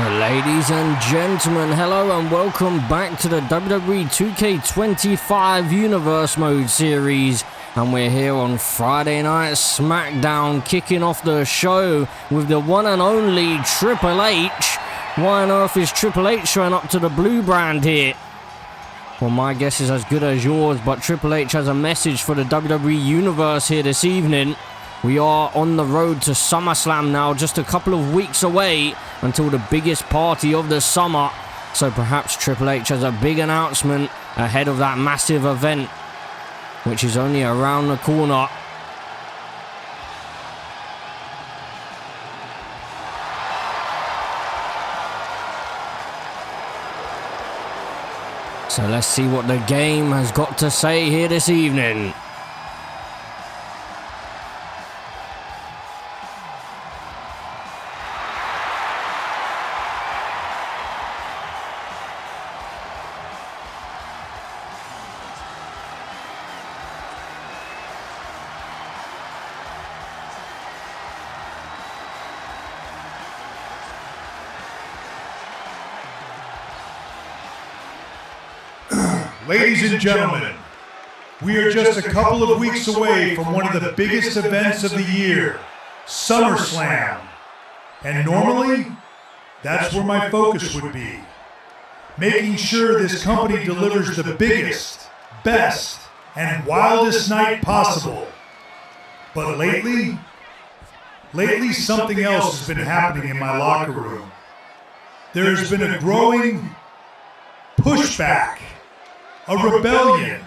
Ladies and gentlemen, hello and welcome back to the WWE 2K25 Universe Mode series. And we're here on Friday Night SmackDown, kicking off the show with the one and only Triple H. Why on earth is Triple H showing up to the blue brand here? Well, my guess is as good as yours, but Triple H has a message for the WWE Universe here this evening. We are on the road to SummerSlam now, just a couple of weeks away until the biggest party of the summer. So perhaps Triple H has a big announcement ahead of that massive event, which is only around the corner. So let's see what the game has got to say here this evening. Ladies and gentlemen, we are just a couple of weeks away from one of the biggest events of the year, SummerSlam. And normally, that's where my focus would be. Making sure this company delivers the biggest, best, and wildest night possible. But lately something else has been happening in my locker room. There's been a growing pushback. A rebellion.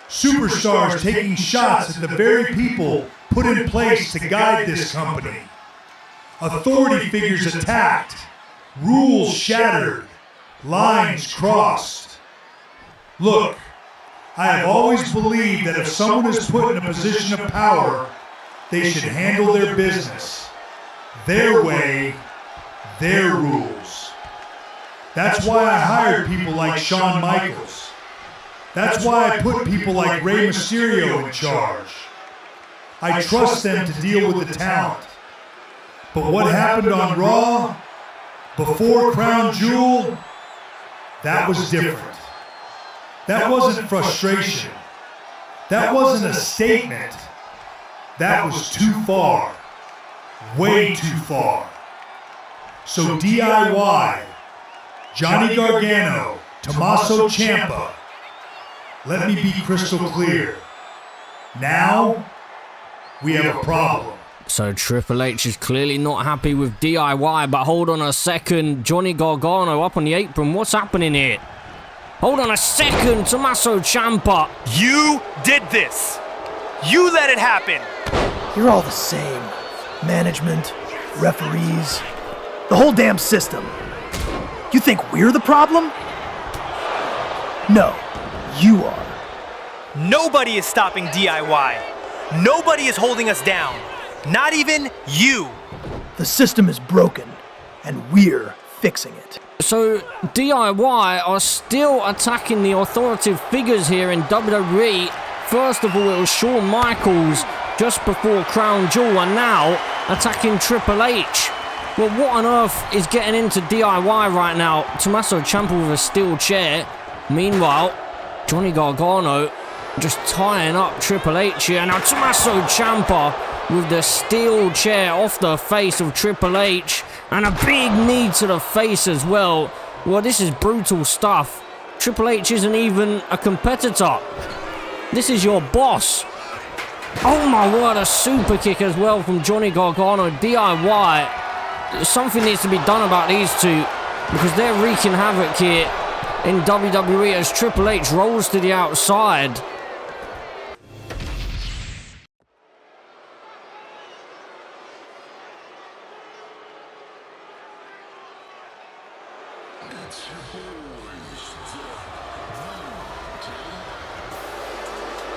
Superstars taking shots at the very people put in place to guide this company. Authority figures attacked. Rules shattered. Lines crossed. Look, I have always believed that if someone is put in a position of power, they should handle their business. Their way, their rules. That's why I hired people like Shawn Michaels. That's why I put people like Rey Mysterio in charge. I trust them to deal with the talent. But what happened on Raw, before Crown Jewel, that was different. That wasn't frustration. That wasn't a statement. That was too far. Way too far. So DIY, Johnny Gargano, Tommaso Ciampa, let me be crystal clear. Now, we have a problem. So Triple H is clearly not happy with DIY, but hold on a second. Johnny Gargano up on the apron. What's happening here? Hold on a second. Tommaso Ciampa. You did this. You let it happen. You're all the same. Management, referees, the whole damn system. You think we're the problem? No. You are. Nobody is stopping DIY. Nobody is holding us down. Not even you. The system is broken, and we're fixing it. So DIY are still attacking the authoritative figures here in WWE. First of all, it was Shawn Michaels just before Crown Jewel, and now attacking Triple H. Well, what on earth is getting into DIY right now? Tommaso Ciampa with a steel chair. Meanwhile, Johnny Gargano just tying up Triple H here. Now Tommaso Ciampa with the steel chair off the face of Triple H. And a big knee to the face as well. Well, this is brutal stuff. Triple H isn't even a competitor. This is your boss. Oh my word, a super kick as well from Johnny Gargano. DIY. Something needs to be done about these two, because they're wreaking havoc here in WWE as Triple H rolls to the outside.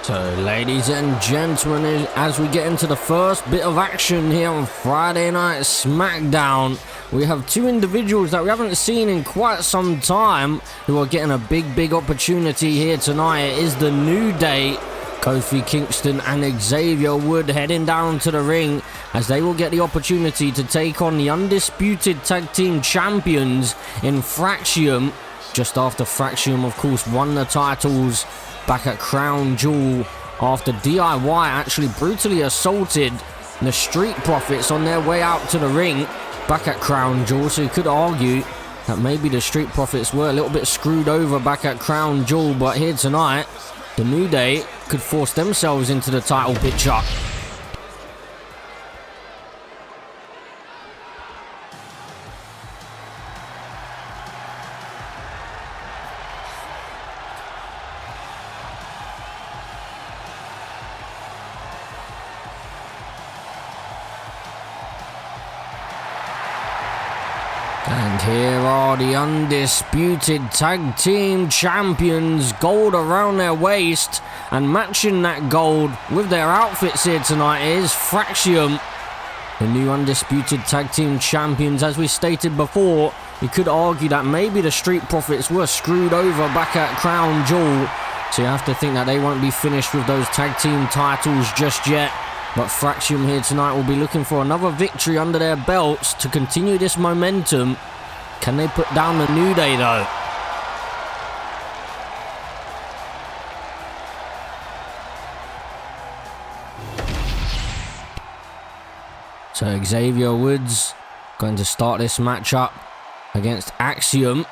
So, ladies and gentlemen, as we get into the first bit of action here on Friday Night SmackDown, we have two individuals that we haven't seen in quite some time who are getting a big opportunity here tonight. It is the New Day. Kofi Kingston and Xavier Wood heading down to the ring as they will get the opportunity to take on the undisputed tag team champions in Fraxiom, just after Fraxiom, of course, won the titles back at Crown Jewel after DIY actually brutally assaulted the Street Profits on their way out to the ring back at Crown Jewel. So you could argue that maybe the Street Profits were a little bit screwed over back at Crown Jewel, but here tonight, the New Day could force themselves into the title picture. And here are the undisputed tag team champions, gold around their waist, and matching that gold with their outfits here tonight is Fraxiom, the new undisputed tag team champions. As we stated before, you could argue that maybe the Street Profits were screwed over back at Crown Jewel, so you have to think that they won't be finished with those tag team titles just yet. But Fraxiom here tonight will be looking for another victory under their belts to continue this momentum. Can they put down the New Day though? So Xavier Woods going to start this matchup against Axiom.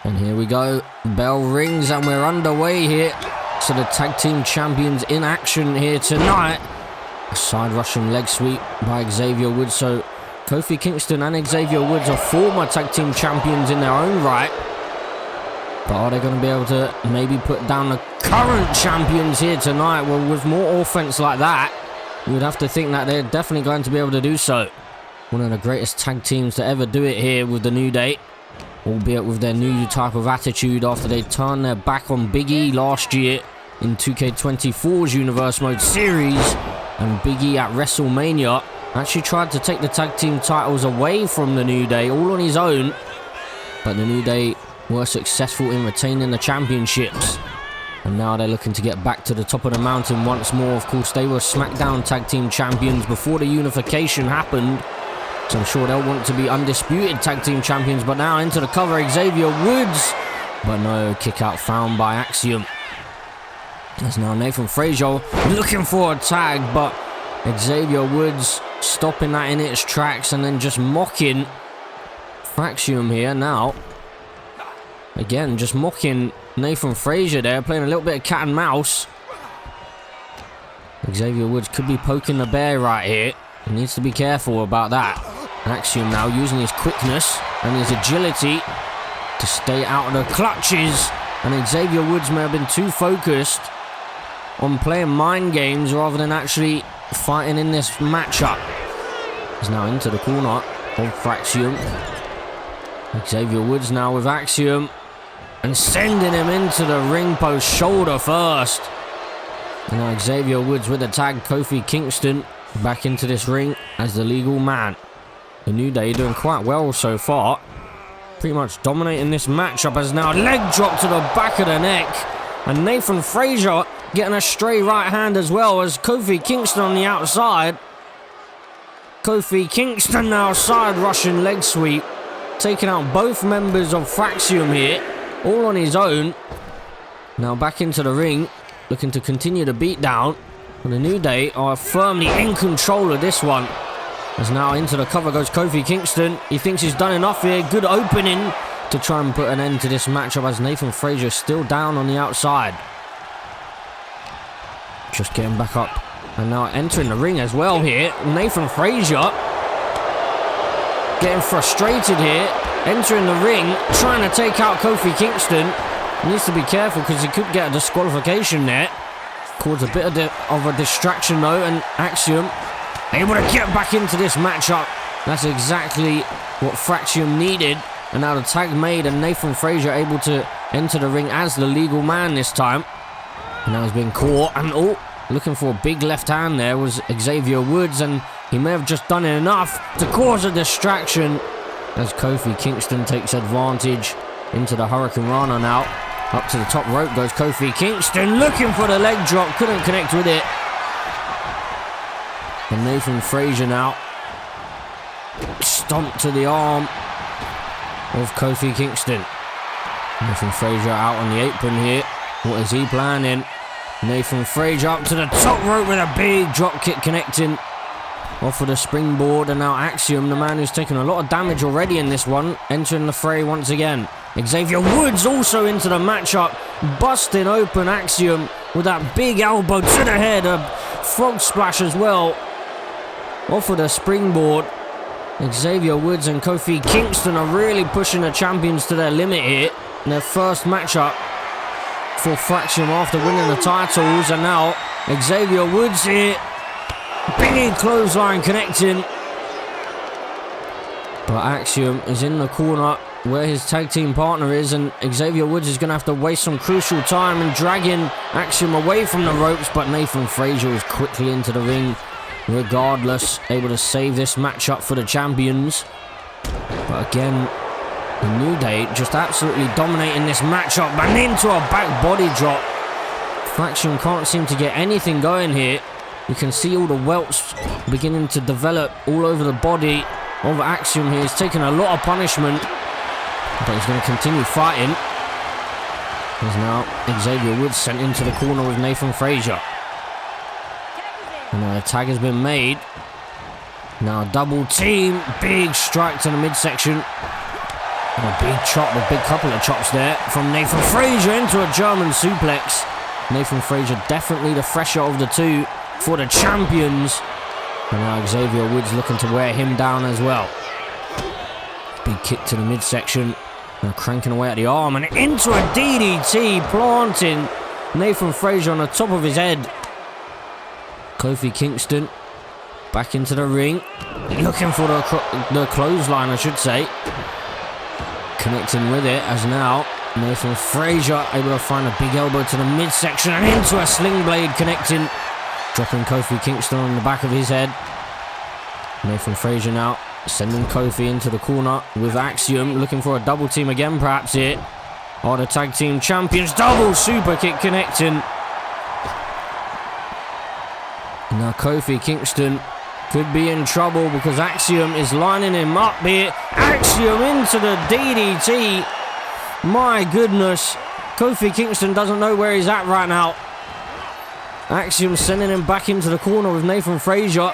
And here we go. Bell rings and we're underway here. So the tag team champions in action here tonight. A side Russian leg sweep by Xavier Woods. So Kofi Kingston and Xavier Woods are former tag team champions in their own right. But are they going to be able to maybe put down the current champions here tonight? Well, with more offense like that, you would have to think that they're definitely going to be able to do so. One of the greatest tag teams to ever do it here with the New Day. Albeit with their new type of attitude after they turned their back on Big E last year in 2K24's Universe Mode Series. And Big E at WrestleMania actually tried to take the tag team titles away from the New Day all on his own. But the New Day were successful in retaining the championships. And now they're looking to get back to the top of the mountain once more. Of course, they were SmackDown tag team champions before the unification happened. So I'm sure they'll want to be undisputed tag team champions. But now into the cover, Xavier Woods. But no, kick out found by Axiom. There's now Nathan Frazier looking for a tag, but Xavier Woods stopping that in its tracks and then just mocking Fraxiom here now. Again, just mocking Nathan Frazier there, playing a little bit of cat and mouse. Xavier Woods could be poking the bear right here. He needs to be careful about that. Axiom now using his quickness and his agility to stay out of the clutches. And Xavier Woods may have been too focused on playing mind games rather than actually fighting in this matchup. He's now into the corner of Fraxiom. Xavier Woods now with Axiom and sending him into the ring post shoulder first. And now Xavier Woods with the tag. Kofi Kingston back into this ring as the legal man. The New Day doing quite well so far. Pretty much dominating this matchup as now leg drop to the back of the neck. And Nathan Frazier getting a stray right hand as well as Kofi Kingston on the outside. Kofi Kingston now side Russian leg sweep. Taking out both members of Fraxiom here. All on his own. Now back into the ring. Looking to continue the beatdown. And the New Day are firmly in control of this one. As now into the cover goes Kofi Kingston. He thinks he's done enough here. Good opening to try and put an end to this matchup as Nathan Frazier still down on the outside. Just getting back up. And now entering the ring as well here. Nathan Frazier getting frustrated here. Entering the ring. Trying to take out Kofi Kingston. He needs to be careful because he could get a disqualification there. Cause a bit of a distraction though. And Axiom able to get back into this matchup. That's exactly what Fraxiom needed. And now the tag made and Nathan Frazier able to enter the ring as the legal man this time. And now he's been caught. And looking for a big left hand there was Xavier Woods. And he may have just done enough to cause a distraction. As Kofi Kingston takes advantage into the Hurricane Rana now. Up to the top rope goes Kofi Kingston. Looking for the leg drop. Couldn't connect with it. And Nathan Frazier now. Stomp to the arm of Kofi Kingston. Nathan Frazier out on the apron here. What is he planning? Nathan Frazier up to the top rope with a big drop kick connecting. Off of the springboard, and now Axiom, the man who's taken a lot of damage already in this one, entering the fray once again. Xavier Woods also into the matchup, busting open Axiom with that big elbow to the head, a frog splash as well. Off of the springboard, Xavier Woods and Kofi Kingston are really pushing the champions to their limit here in their first matchup for Fraxiom after winning the titles, and now Xavier Woods here. Big clothesline connecting. But Axiom is in the corner where his tag team partner is, and Xavier Woods is going to have to waste some crucial time and dragging Axiom away from the ropes, but Nathan Frazier is quickly into the ring regardless, able to save this matchup for the champions. But again, the New Day just absolutely dominating this matchup, and into a back body drop. Fraxiom can't seem to get anything going here. You can see all the welts beginning to develop all over the body of Axiom here. He's taking a lot of punishment, but he's going to continue fighting. There's now Xavier Woods sent into the corner with Nathan Frazier. And now a tag has been made. Now a double team, big strike to the midsection. And a big chop, a big couple of chops there from Nathan Frazier into a German suplex. Nathan Frazier definitely the fresher of the two for the champions. And now Xavier Woods looking to wear him down as well. Big kick to the midsection. Now cranking away at the arm and into a DDT, planting Nathan Frazier on the top of his head. Kofi Kingston back into the ring, looking for the clothesline, I should say. Connecting with it as now Nathan Frazier able to find a big elbow to the midsection and into a sling blade connecting. Dropping Kofi Kingston on the back of his head. Nathan Frazier now sending Kofi into the corner with Axiom, looking for a double team again perhaps here. Are the tag team champions, double super kick connecting. Now Kofi Kingston could be in trouble because Axiom is lining him up here. Axiom into the DDT. My goodness, Kofi Kingston doesn't know where he's at right now. Axiom sending him back into the corner with Nathan Frazier,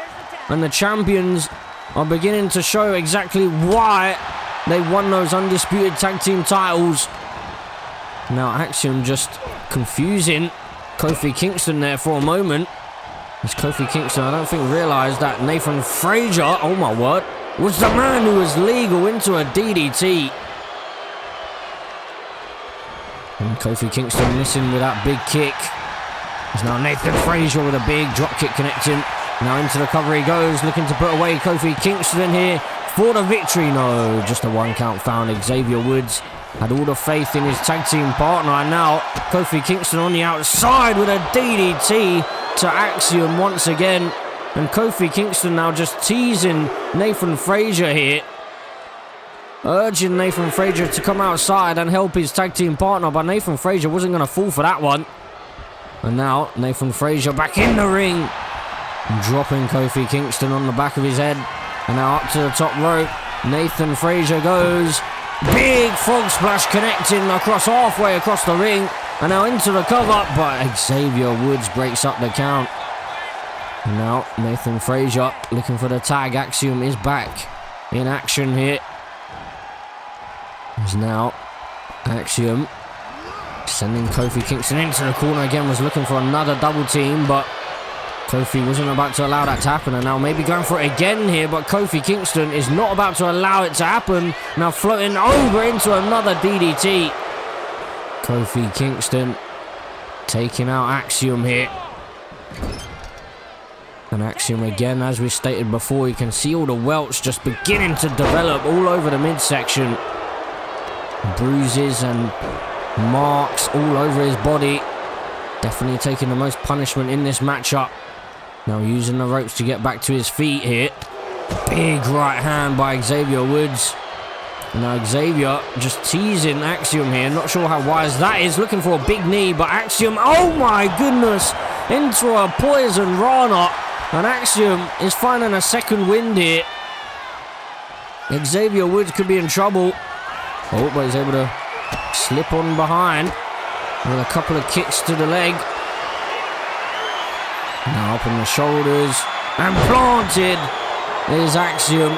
and the champions are beginning to show exactly why they won those undisputed tag team titles. Now Axiom just confusing Kofi Kingston there for a moment. As Kofi Kingston, I don't think, realised that Nathan Frazier, oh my word, was the man who was legal into a DDT. And Kofi Kingston missing with that big kick. There's now Nathan Frazier with a big drop kick connecting. Now into the cover he goes, looking to put away Kofi Kingston here for the victory. No, just a 1 count found. Xavier Woods had all the faith in his tag team partner, and now Kofi Kingston on the outside with a DDT to Axiom once again. And Kofi Kingston now just teasing Nathan Frazier here, urging Nathan Frazier to come outside and help his tag team partner, but Nathan Frazier wasn't going to fall for that one. And now Nathan Frazier back in the ring, dropping Kofi Kingston on the back of his head. And now up to the top rope, Nathan Frazier goes. Big frog splash connecting across halfway across the ring. And now into the cover, but Xavier Woods breaks up the count. And now Nathan Frazier looking for the tag. Axiom is back in action here. There's now Axiom sending Kofi Kingston into the corner again, was looking for another double team, but Kofi wasn't about to allow that to happen, and now maybe going for it again here, but Kofi Kingston is not about to allow it to happen. Now floating over into another DDT. Kofi Kingston taking out Axiom here. And Axiom again, as we stated before, you can see all the welts just beginning to develop all over the midsection. Bruises and marks all over his body. Definitely taking the most punishment in this matchup. Now using the ropes to get back to his feet here. Big right hand by Xavier Woods. Now Xavier just teasing Axiom here. Not sure how wise that is. Looking for a big knee, but Axiom, oh my goodness, into a poison Rana. And Axiom is finding a second wind here. Xavier Woods could be in trouble. Oh, but he's able to slip on behind with a couple of kicks to the leg. Now up on the shoulders. And planted is Axiom.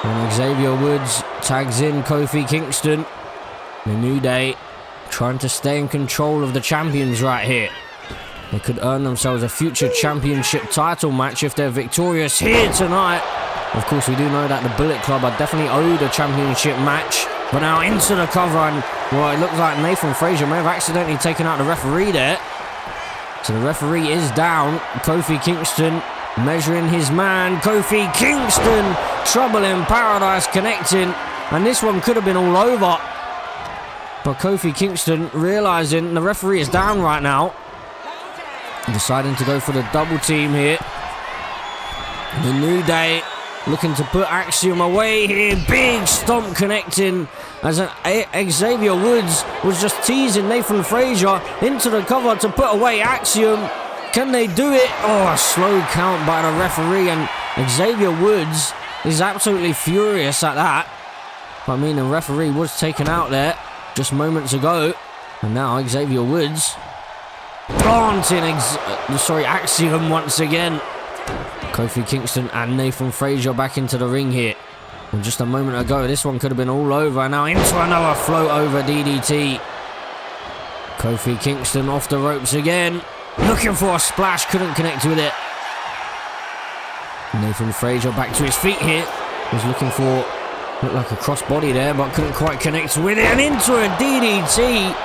And Xavier Woods tags in Kofi Kingston. The New Day trying to stay in control of the champions right here. They could earn themselves a future championship title match if they're victorious here tonight. Of course, we do know that the Bullet Club are definitely owed a championship match. But now into the cover, and well, it looks like Nathan Frazier may have accidentally taken out the referee there. So the referee is down. Kofi Kingston measuring his man. Kofi Kingston, trouble in paradise connecting. And this one could have been all over. But Kofi Kingston realizing the referee is down right now. Deciding to go for the double team here. The New Day looking to put Axiom away here. Big stomp connecting as Xavier Woods was just teasing Nathan Frazier into the cover to put away Axiom. Can they do it? Oh, a slow count by the referee, and Xavier Woods is absolutely furious at that. I mean, the referee was taken out there just moments ago, and now Xavier Woods planting Axiom once again. Kofi Kingston and Nathan Frazier back into the ring here. And just a moment ago, this one could have been all over. Now into another float over DDT. Kofi Kingston off the ropes again. Looking for a splash, couldn't connect with it. Nathan Frazier back to his feet here. Was looking for, looked like a crossbody there, but couldn't quite connect with it. And into a DDT.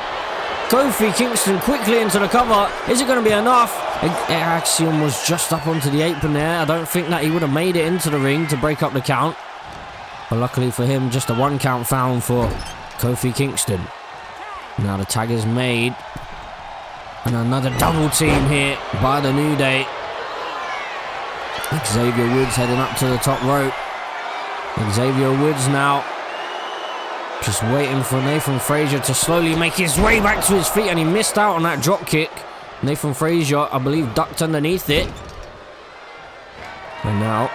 Kofi Kingston quickly into the cover. Is it going to be enough? Axiom was just up onto the apron there. I don't think that he would have made it into the ring to break up the count. But luckily for him, just a 1 count found for Kofi Kingston. Now the tag is made. And another double team here by the New Day. Xavier Woods heading up to the top rope. Xavier Woods now just waiting for Nathan Frazier to slowly make his way back to his feet, and he missed out on that drop kick. Nathan Frazier, I believe, ducked underneath it. And now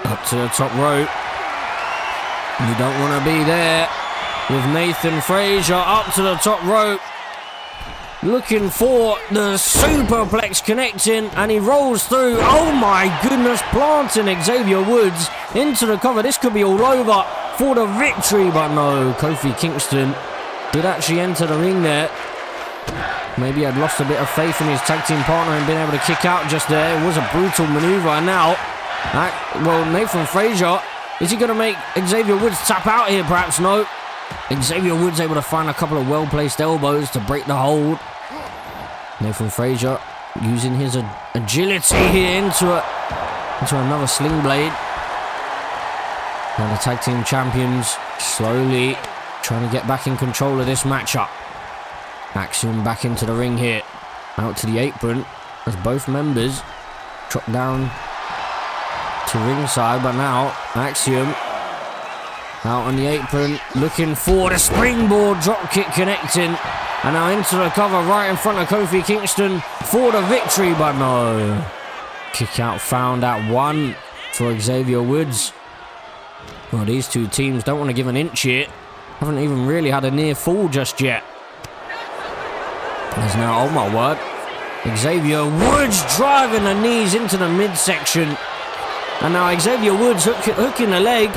up to the top rope. You don't want to be there with Nathan Frazier up to the top rope. Looking for the superplex connecting, and he rolls through. Oh my goodness, planting Xavier Woods into the cover. This could be all over for the victory, but no, Kofi Kingston did actually enter the ring there. Maybe had lost a bit of faith in his tag team partner and been able to kick out just there. It was a brutal maneuver. And now, Nathan Frazier, is he going to make Xavier Woods tap out here? Perhaps no. Xavier Woods able to find a couple of well-placed elbows to break the hold. Nathan Frazier using his agility here into another sling blade. Now the tag team champions slowly trying to get back in control of this matchup. Axiom back into the ring here. Out to the apron as both members drop down to ringside. But now Axiom out on the apron looking for the springboard drop kick connecting. And now into the cover right in front of Kofi Kingston for the victory. But no. Kick out found at 1 for Xavier Woods. Well, these two teams don't want to give an inch here. Haven't even really had a near fall just yet. There's now, oh my word, Xavier Woods driving the knees into the midsection. And now Xavier Woods hooking the leg.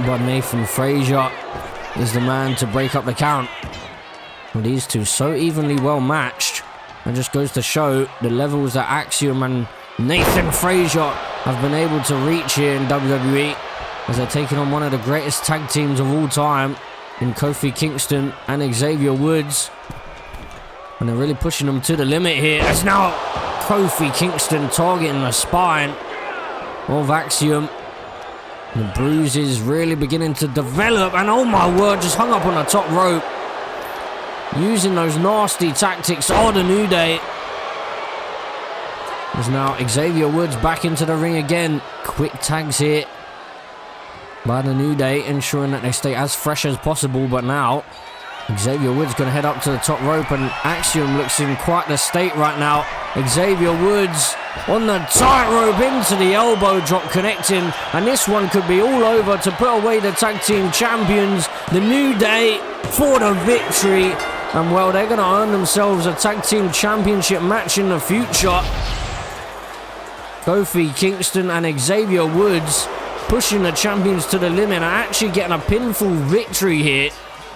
But Nathan Frazier is the man to break up the count. Well, these two so evenly well matched. It just goes to show the levels that Axiom and Nathan Frazier have been able to reach here in WWE, as they're taking on one of the greatest tag teams of all time in Kofi Kingston and Xavier Woods. And they're really pushing them to the limit here. As now Kofi Kingston targeting the spine of Axiom. The bruises really beginning to develop. And oh my word, just hung up on the top rope. Using those nasty tactics of the New Day. There's now Xavier Woods back into the ring again. Quick tags here by the New Day, ensuring that they stay as fresh as possible. But now Xavier Woods going to head up to the top rope, and Axiom looks in quite the state right now. Xavier Woods on the tightrope into the elbow drop connecting, and this one could be all over to put away the tag team champions, the New Day, for the victory. And well, they're going to earn themselves a tag team championship match in the future. Kofi Kingston and Xavier Woods pushing the champions to the limit and actually getting a pinfall victory here.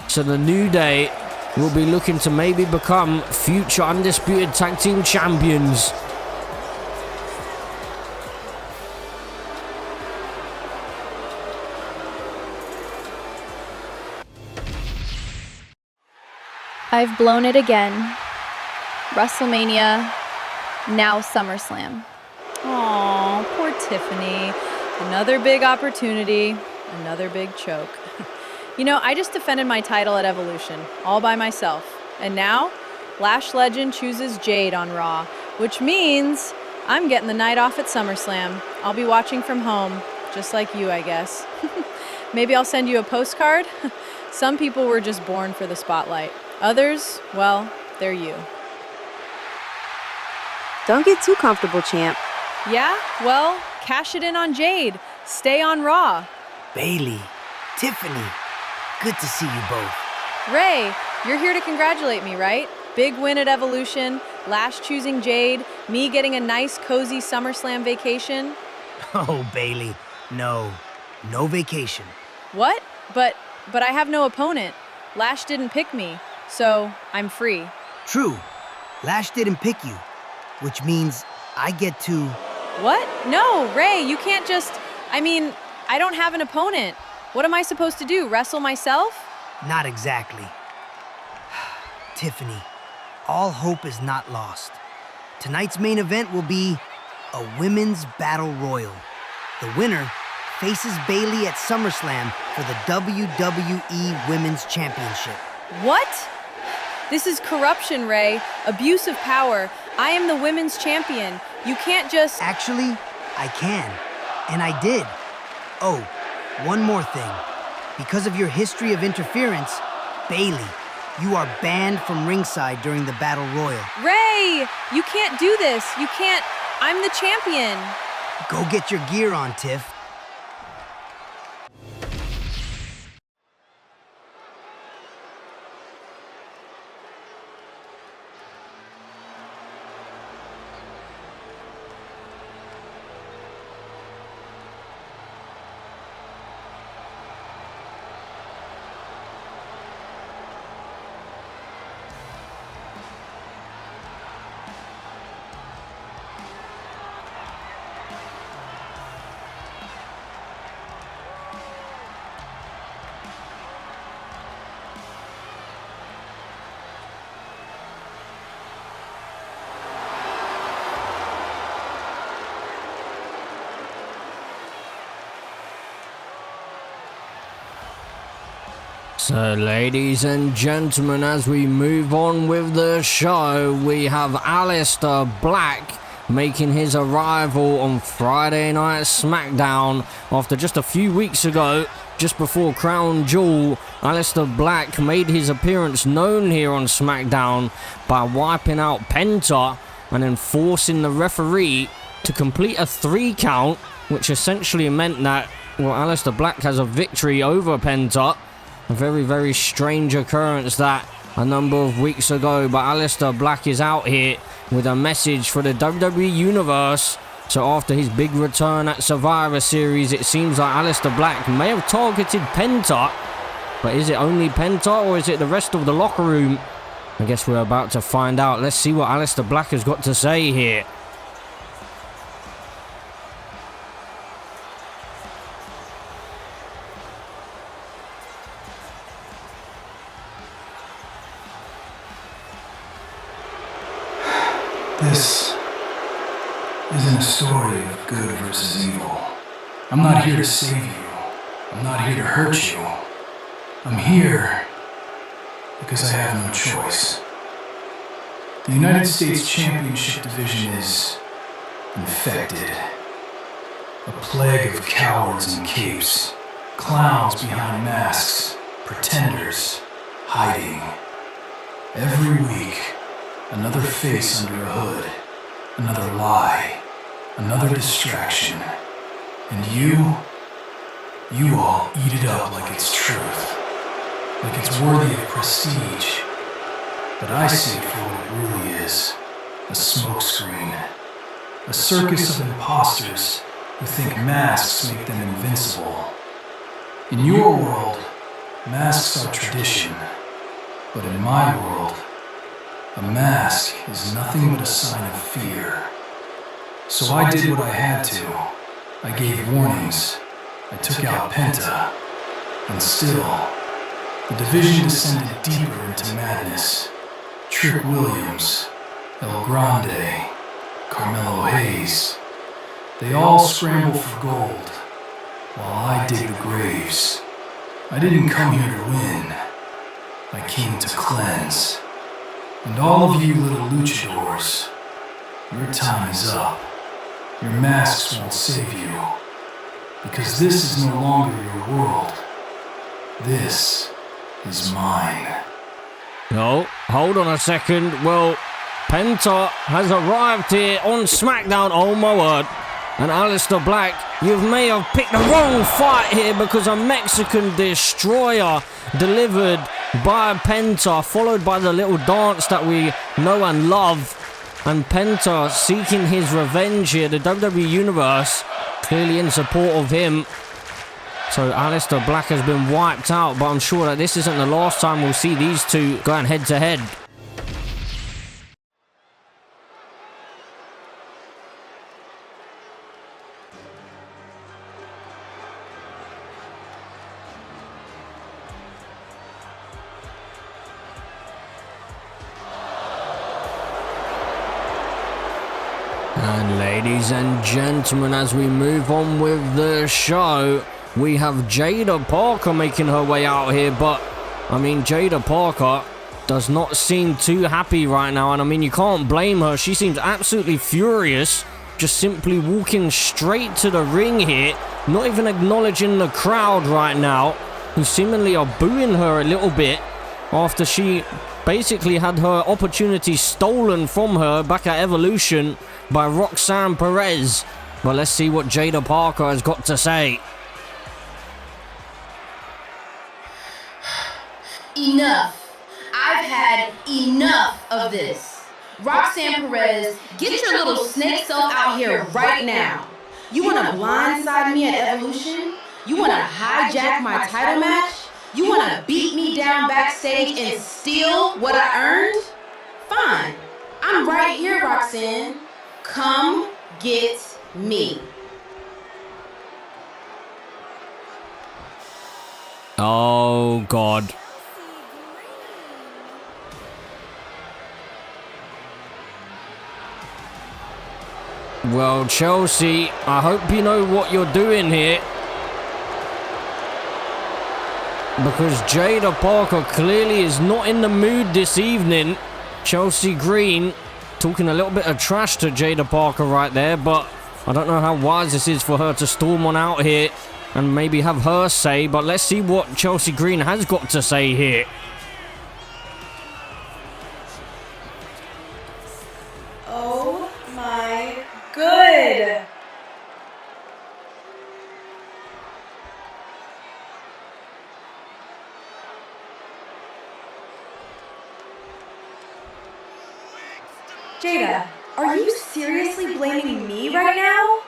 So the New Day will be looking to maybe become future undisputed tag team champions. I've blown it again. WrestleMania, now SummerSlam. Aw, poor Tiffany. Another big opportunity, another big choke. You know, I just defended my title at Evolution, all by myself. And now, Lash Legend chooses Jade on Raw, which means I'm getting the night off at SummerSlam. I'll be watching from home, just like you, I guess. Maybe I'll send you a postcard? Some people were just born for the spotlight. Others, well, they're you. Don't get too comfortable, champ. Yeah? Well, cash it in on Jade. Stay on Raw. Bailey, Tiffany, good to see you both. Ray, you're here to congratulate me, right? Big win at Evolution, Lash choosing Jade, me getting a nice, cozy SummerSlam vacation. Oh, Bailey, no vacation. What? But I have no opponent. Lash didn't pick me, so I'm free. True, Lash didn't pick you, which means I get to... What? No, Ray, you can't just... I don't have an opponent. What am I supposed to do, wrestle myself? Not exactly. Tiffany, all hope is not lost. Tonight's main event will be a women's battle royal. The winner faces Bailey at SummerSlam for the WWE Women's Championship. What? This is corruption, Ray. Abuse of power. I am the women's champion. You can't just... Actually, I can. And I did. Oh, one more thing. Because of your history of interference, Bailey, you are banned from ringside during the Battle Royal. Ray! You can't do this. You can't... I'm the champion. Go get your gear on, Tiff. So, ladies and gentlemen, as we move on with the show, we have Aleister Black making his arrival on Friday Night SmackDown after just a few weeks ago, just before Crown Jewel. Aleister Black made his appearance known here on SmackDown by wiping out Penta and then forcing the referee to complete a 3 count, which essentially meant that, well, Aleister Black has a victory over Penta. A very, very strange occurrence that a number of weeks ago, but Aleister Black is out here with a message for the WWE Universe. So after his big return at Survivor Series, it seems like Aleister Black may have targeted Penta, but is it only Penta or is it the rest of the locker room? I guess we're about to find out. Let's see what Aleister Black has got to say here. This isn't a story of good versus evil. I'm not here to save you. I'm not here to hurt you. I'm here because I have no choice. The United States Championship division is infected. A plague of cowards in capes, clowns behind masks, pretenders, hiding. Every week, another face under a hood, another lie, another distraction. And you all eat it up like it's truth, like it's worthy of prestige. But I see it for what it really is, a smokescreen. A circus of imposters who think masks make them invincible. In your world, masks are tradition. But in my world, a mask is nothing but a sign of fear. So I did what I had to. I gave warnings. I took out Penta. And still, the division descended deeper into madness. Trick Williams, El Grande, Carmelo Hayes. They all scramble for gold, while I dig the graves. I didn't come here to win. I came to cleanse. And all of you little luchadors, your time is up. Your masks won't save you. Because this is no longer your world. This is mine. No, hold on a second. Well, Penta has arrived here on SmackDown. Oh my word. And Aleister Black, you may have picked the wrong fight here because a Mexican destroyer delivered by Penta, followed by the little dance that we know and love. And Penta seeking his revenge here. The WWE Universe clearly in support of him. So Aleister Black has been wiped out, but I'm sure that this isn't the last time we'll see these two going head to head. And ladies and gentlemen, as we move on with the show, we have Jaida Parker making her way out here, but I mean, Jaida Parker does not seem too happy right now, and I mean, you can't blame her. She seems absolutely furious, just simply walking straight to the ring here, not even acknowledging the crowd right now, who seemingly are booing her a little bit after she basically had her opportunity stolen from her back at Evolution by Roxanne Perez. But let's see what Jaida Parker has got to say. Enough. I've had enough of this. Roxanne Perez, get your little snake self out here right now. You want to blindside me at Evolution? You want to hijack my title match? You want to beat me down backstage and steal what I earned? Fine. I'm right here, Roxanne. Come get me. Oh, God. Well, Chelsea, I hope you know what you're doing here. Because Jaida Parker clearly is not in the mood this evening. Chelsea Green talking a little bit of trash to Jaida Parker right there, but I don't know how wise this is for her to storm on out here and maybe have her say, but let's see what Chelsea Green has got to say here. Oh my good. Jaida, are you seriously blaming me right now?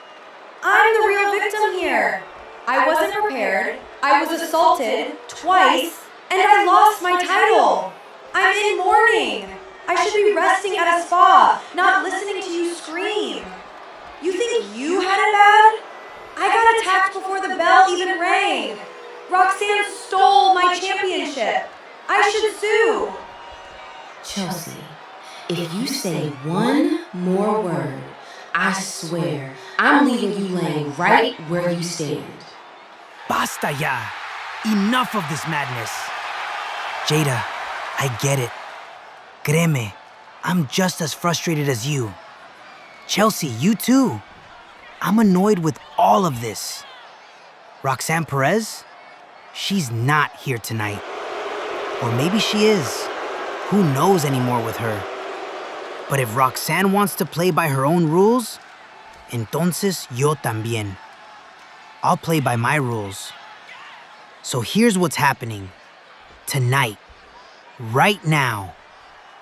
I'm the real victim here. I wasn't prepared, I was assaulted twice, and I lost my title. I'm in mourning. I should be resting at a spa, not listening to you scream. You think you had it bad? I got attacked before the bell even rang. Roxanne stole my championship. I should sue. Chelsea, if you say one more word, I swear I'm leaving you laying right where you stand. Basta ya! Enough of this madness. Jaida, I get it. Créeme, I'm just as frustrated as you. Chelsea, you too. I'm annoyed with all of this. Roxanne Perez? She's not here tonight. Or maybe she is. Who knows anymore with her? But if Roxanne wants to play by her own rules, entonces yo también. I'll play by my rules. So here's what's happening. Tonight, right now,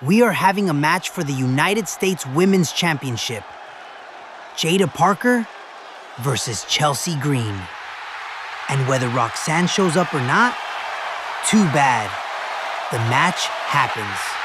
we are having a match for the United States Women's Championship. Jaida Parker versus Chelsea Green. And whether Roxanne shows up or not, too bad. The match happens.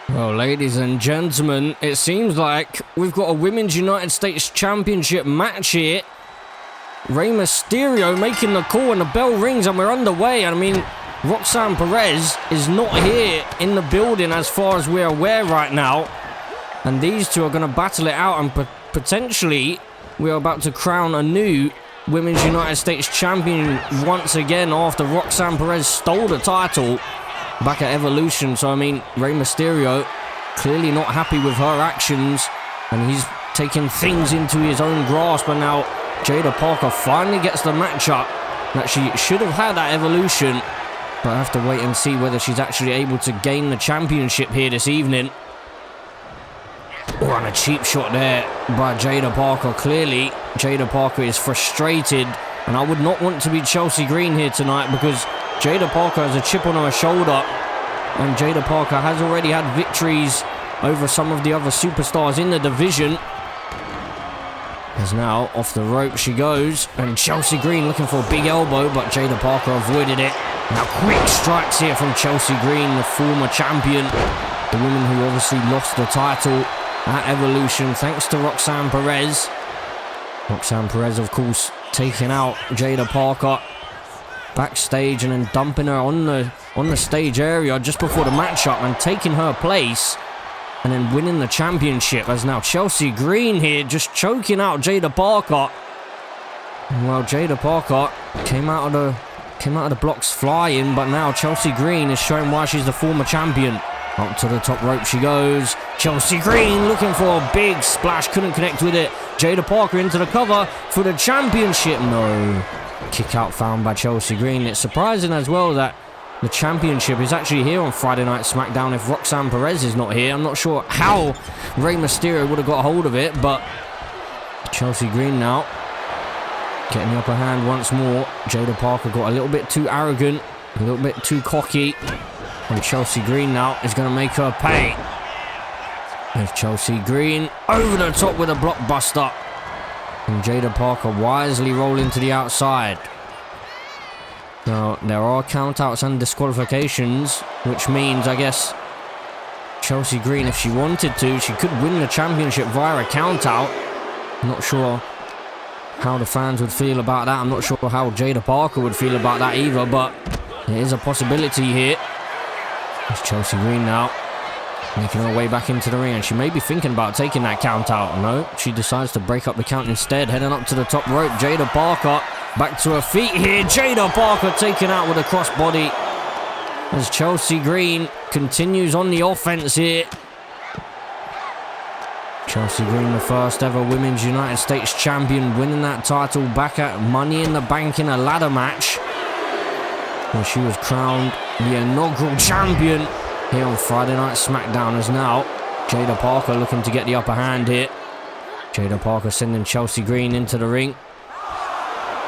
Well, ladies and gentlemen, it seems like we've got a Women's United States Championship match here. Rey Mysterio making the call and the bell rings and we're underway. I mean, Roxanne Perez is not here in the building as far as we're aware right now. And these two are going to battle it out and potentially we're about to crown a new Women's United States Champion once again after Roxanne Perez stole the title back at Evolution. So, I mean, Rey Mysterio clearly not happy with her actions and he's taking things into his own grasp. And now Jaida Parker finally gets the matchup that she should have had at Evolution. But I have to wait and see whether she's actually able to gain the championship here this evening. Oh, and a cheap shot there by Jaida Parker. Clearly, Jaida Parker is frustrated. And I would not want to be Chelsea Green here tonight because Jaida Parker has a chip on her shoulder. And Jaida Parker has already had victories over some of the other superstars in the division. As now, off the rope she goes. And Chelsea Green looking for a big elbow, but Jaida Parker avoided it. Now quick strikes here from Chelsea Green, the former champion. The woman who obviously lost the title at Evolution thanks to Roxanne Perez. Roxanne Perez, of course, taking out Jaida Parker backstage and then dumping her on the stage area just before the matchup and taking her place and then winning the championship. As now Chelsea Green here just choking out Jaida Parker. Well, Jaida Parker came out of the blocks flying, but now Chelsea Green is showing why she's the former champion. Up to the top rope she goes. Chelsea Green looking for a big splash, couldn't connect with it. Jaida Parker into the cover for the championship. No. Kick out found by Chelsea Green. It's surprising as well that the championship is actually here on Friday Night SmackDown if Roxanne Perez is not here. I'm not sure how Rey Mysterio would have got a hold of it, but Chelsea Green now getting the upper hand once more. Jaida Parker got a little bit too arrogant, a little bit too cocky. And Chelsea Green now is going to make her pay. There's Chelsea Green over the top with a blockbuster. And Jaida Parker wisely rolling to the outside. Now, there are countouts and disqualifications, which means, I guess, Chelsea Green, if she wanted to, she could win the championship via a countout. I'm not sure how the fans would feel about that. I'm not sure how Jaida Parker would feel about that either, but there is a possibility here. It's Chelsea Green now, making her way back into the ring, and she may be thinking about taking that count out. No, she decides to break up the count instead, heading up to the top rope. Jaida Parker back to her feet here. Jaida Parker taken out with a crossbody as Chelsea Green continues on the offense here. Chelsea Green, the first ever Women's United States Champion, winning that title back at Money in the Bank in a ladder match, where she was crowned the inaugural champion here on Friday Night SmackDown. As now Jaida Parker looking to get the upper hand here. Jaida Parker sending Chelsea Green into the ring.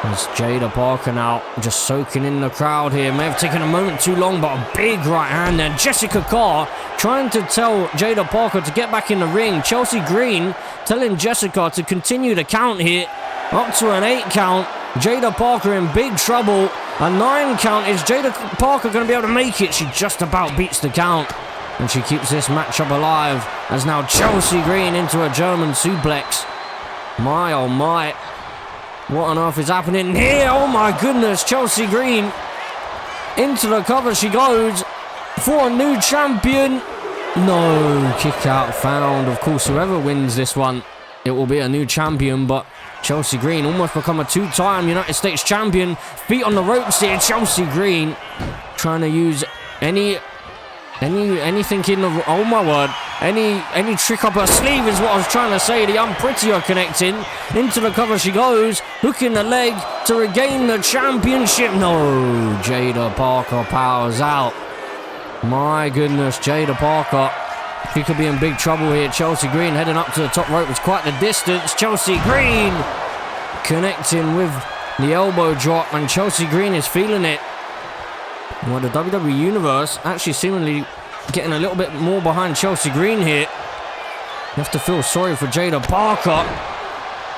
As Jaida Parker now just soaking in the crowd here. May have taken a moment too long, but a big right hand there. Jessica Carr trying to tell Jaida Parker to get back in the ring. Chelsea Green telling Jessica to continue the count here. Up to an 8 count. Jaida Parker in big trouble. A 9 count. Is Jaida Parker going to be able to make it? She just about beats the count. And she keeps this matchup alive. As now Chelsea Green into a German suplex. My oh my. What on earth is happening here? Oh my goodness. Chelsea Green into the cover she goes for a new champion. No. Kick out found. Of course, whoever wins this one it will be a new champion, but Chelsea Green almost become a two-time United States champion. Feet on the ropes here. Chelsea Green trying to use anything in the... Oh, my word. Any trick up her sleeve is what I was trying to say. The Unprettier connecting. Into the cover she goes. Hooking the leg to regain the championship. No. Jaida Parker powers out. My goodness, Jaida Parker. She could be in big trouble here. Chelsea Green heading up to the top rope was quite the distance. Chelsea Green connecting with the elbow drop, and Chelsea Green is feeling it. Well, the WWE Universe actually seemingly getting a little bit more behind Chelsea Green here. You have to feel sorry for Jaida Parker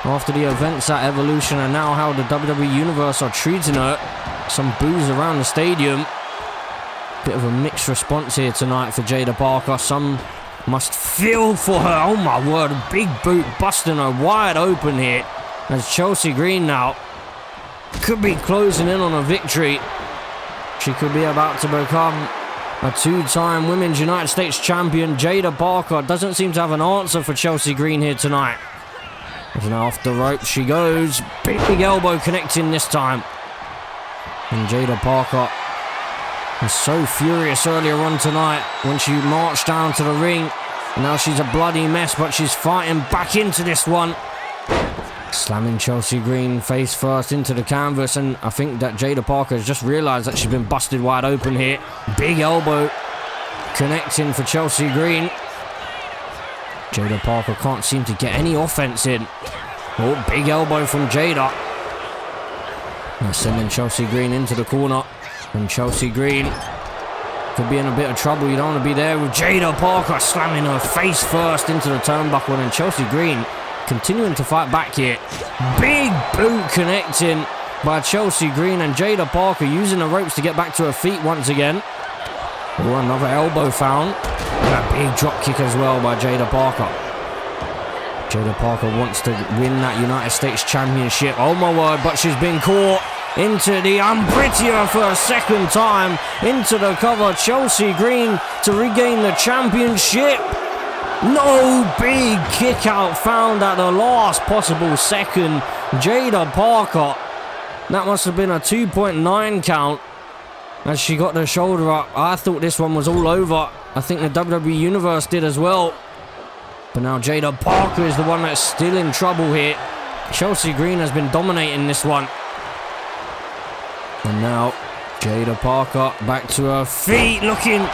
after the events at Evolution and now how the WWE Universe are treating her. Some boos around the stadium. Bit of a mixed response here tonight for Jaida Parker. Some must feel for her. Oh my word, a big boot busting her wide open here. As Chelsea Green now could be closing in on a victory. She could be about to become a two-time Women's United States champion. Jaida Parker doesn't seem to have an answer for Chelsea Green here tonight. And now off the rope she goes. Big elbow connecting this time. And Jaida Parker was so furious earlier on tonight when she marched down to the ring. Now she's a bloody mess, but she's fighting back into this one. Slamming Chelsea Green face first into the canvas, and I think that Jaida Parker has just realised that she's been busted wide open here. Big elbow connecting for Chelsea Green. Jaida Parker can't seem to get any offense in. Oh, big elbow from Jaida. Now sending Chelsea Green into the corner. And Chelsea Green could be in a bit of trouble. You don't want to be there with Jaida Parker slamming her face first into the turnbuckle. And Chelsea Green continuing to fight back here. Big boot connecting by Chelsea Green, and Jaida Parker using the ropes to get back to her feet once again. Oh, another elbow found. And a big drop kick as well by Jaida Parker. Jaida Parker wants to win that United States Championship. Oh my word, but she's been caught into the Unprettier for a second time. Into the cover, Chelsea Green to regain the championship. No, big kick out found at the last possible second. Jaida Parker. That must have been a 2.9 count as she got the shoulder up. I thought this one was all over. I think the WWE Universe did as well. But now Jaida Parker is the one that's still in trouble here. Chelsea Green has been dominating this one. And now Jaida Parker back to her feet, looking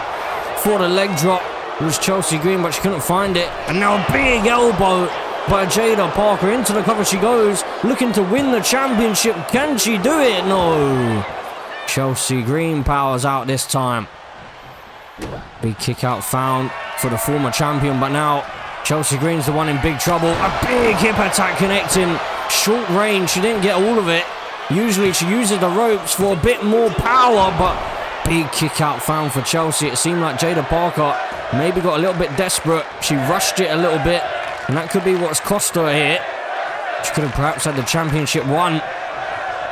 for the leg drop. It was Chelsea Green, but she couldn't find it. And now big elbow by Jaida Parker. Into the cover she goes, looking to win the championship. Can she do it? No. Chelsea Green powers out this time. Big kick out found for the former champion, but now Chelsea Green's the one in big trouble. A big hip attack connecting. Short range, she didn't get all of it. Usually she uses the ropes for a bit more power, but big kick out found for Chelsea. It seemed like Jaida Parker maybe got a little bit desperate. She rushed it a little bit, and that could be what's cost her here. She could have perhaps had the championship won.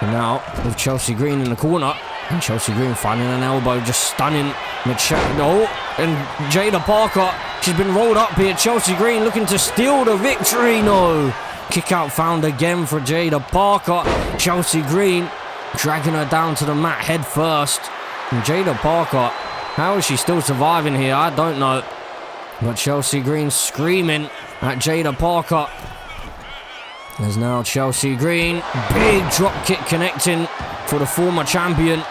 And now with Chelsea Green in the corner, and Chelsea Green finding an elbow, just stunning the and Jaida Parker, she's been rolled up here. Chelsea Green looking to steal the victory. No. Kick out found again for Jaida Parker. Chelsea Green dragging her down to the mat head first. And Jaida Parker, how is she still surviving here? I don't know. But Chelsea Green screaming at Jaida Parker. There's now Chelsea Green. Big drop kick connecting for the former champion.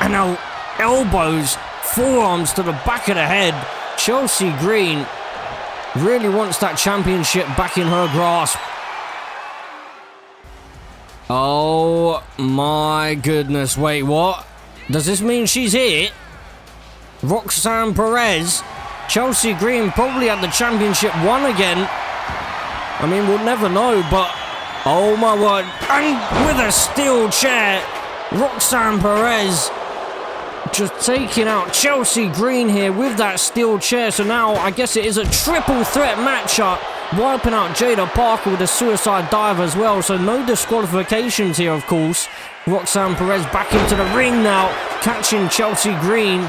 And now elbows, forearms to the back of the head. Chelsea Green really wants that championship back in her grasp. Oh my goodness, wait, what? Does this mean she's here? Roxanne Perez. Chelsea Green probably had the championship won again. I mean, we'll never know, but oh my word. And with a steel chair, Roxanne Perez just taking out Chelsea Green here with that steel chair. So now I guess it is a triple threat matchup. Wiping out Jaida Parker with a suicide dive as well. So no disqualifications here, of course. Roxanne Perez back into the ring now, catching Chelsea Green.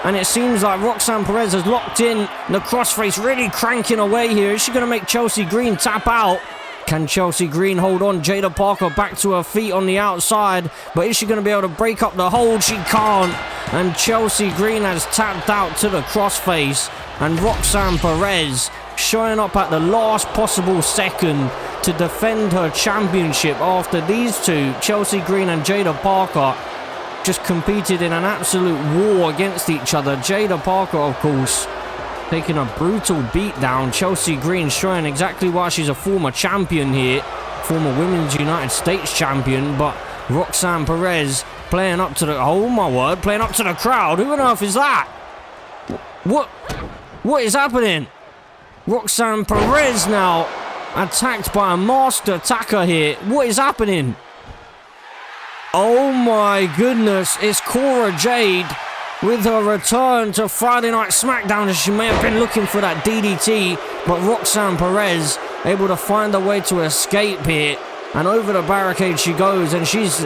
And it seems like Roxanne Perez has locked in the crossface, really cranking away here. Is she going to make Chelsea Green tap out? Can Chelsea Green hold on? Jaida Parker back to her feet on the outside, but is she going to be able to break up the hold? She can't. And Chelsea Green has tapped out to the crossface, and Roxanne Perez showing up at the last possible second to defend her championship after these two, Chelsea Green and Jaida Parker, just competed in an absolute war against each other. Jaida Parker, of course, taking a brutal beatdown. Chelsea Green showing exactly why she's a former champion here, former Women's United States champion, but Roxanne Perez playing up to the, oh my word, playing up to the crowd. Who on earth is that? What is happening? Roxanne Perez now attacked by a master attacker here. What is happening? Oh my goodness, it's Cora Jade with her return to Friday Night SmackDown. She may have been looking for that DDT, but Roxanne Perez able to find a way to escape here. And over the barricade she goes, and she's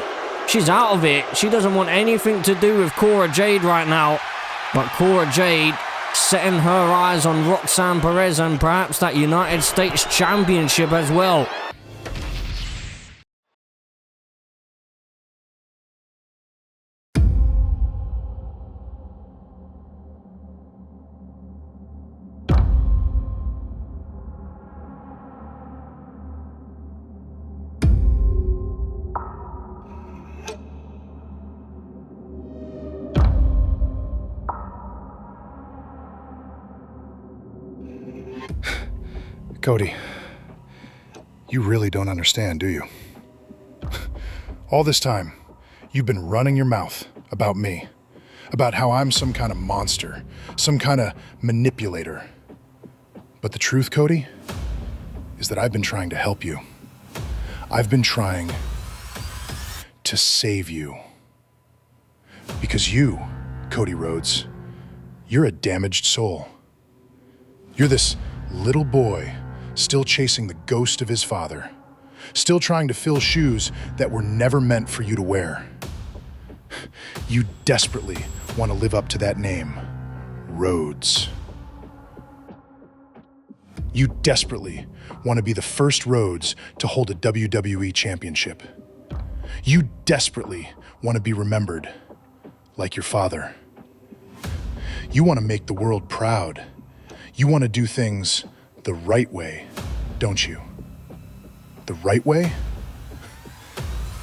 out of it. She doesn't want anything to do with Cora Jade right now. But Cora Jade setting her eyes on Roxanne Perez and perhaps that United States Championship as well. Cody, you really don't understand, do you? All this time, you've been running your mouth about me, about how I'm some kind of monster, some kind of manipulator. But the truth, Cody, is that I've been trying to help you. I've been trying to save you. Because you, Cody Rhodes, you're a damaged soul. You're this little boy still chasing the ghost of his father, still trying to fill shoes that were never meant for you to wear. You desperately want to live up to that name, Rhodes. You desperately want to be the first Rhodes to hold a WWE championship. You desperately want to be remembered like your father. You want to make the world proud. You want to do things the right way, don't you? The right way?